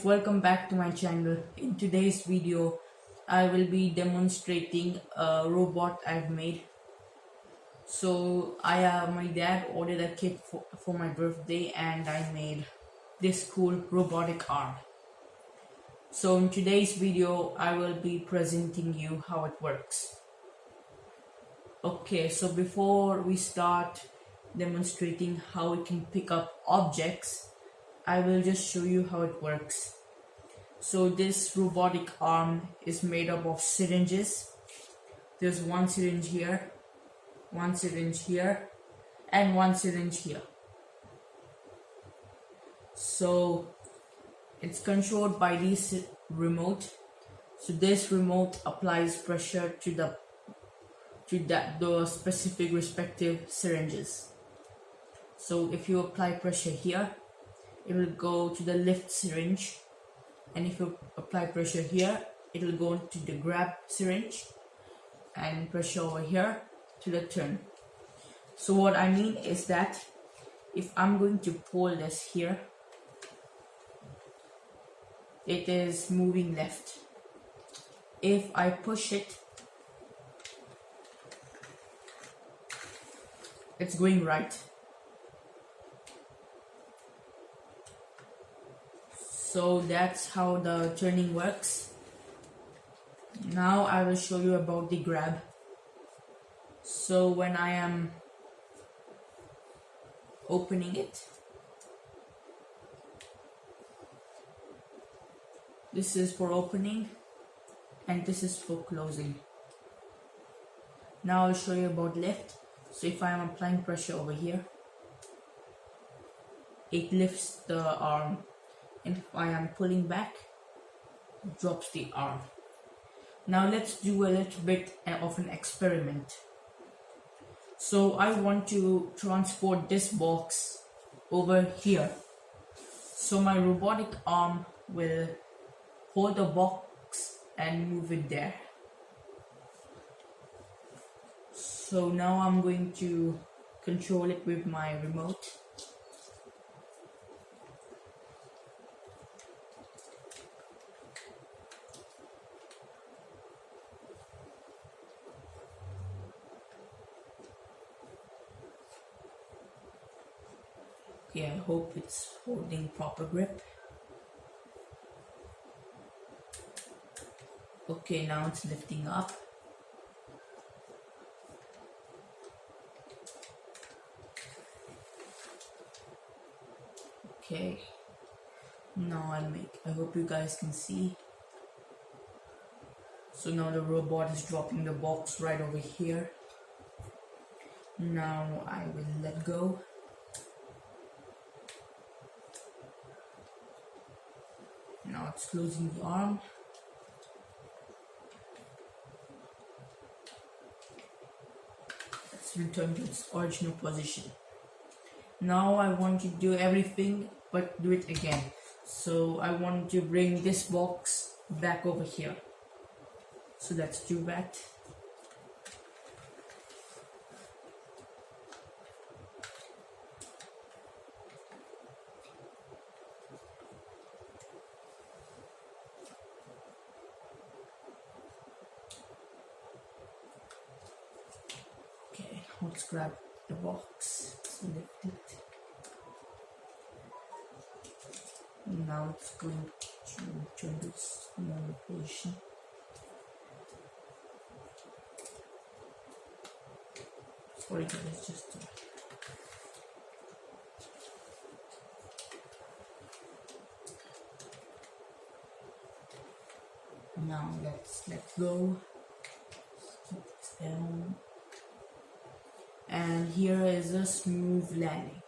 Welcome back to my channel. In today's video I will be demonstrating a robot I've made. So my dad ordered a kit for my birthday and I made this cool robotic arm. So in today's video I will be presenting you how it works. Okay, so before we start demonstrating how it can pick up objects, I will just show you how it works. So this robotic arm is made up of syringes. There's one syringe here, one syringe here, and one syringe here. So it's controlled by this remote. So this remote applies pressure to the specific respective syringes. So if you apply pressure here, it will go to the lift syringe, and if you apply pressure here, it will go to the grab syringe, and pressure over here to the turn. So what I mean is that if I'm going to pull this here, it is moving left. If I push it, it's going right. So that's how the turning works. Now I will show you about the grab. So when I am opening it, this is for opening and this is for closing. Now I'll show you about lift. So if I am applying pressure over here, it lifts the arm. And if I am pulling back, it drops the arm. Now let's do a little bit of an experiment. So I want to transport this box over here. So my robotic arm will hold the box and move it there. So now I'm going to control it with my remote. Okay, I hope it's holding proper grip. Okay, now it's lifting up. Okay, now I hope you guys can see. So now the robot is dropping the box right over here. Now I will let go. Now it's closing the arm. Let's return to its original position. Now I want to do everything but do it again. So I want to bring this box back over here. So let's do that. Okay, let's grab the box. Select it. Now it's going to turn to its normal position. Sorry guys, just now let's let go. Keep this down. And here is a smooth landing.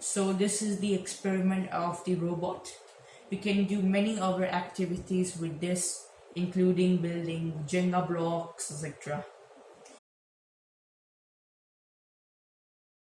So this is the experiment of the robot. We can do many other activities with this, including building Jenga blocks, etc.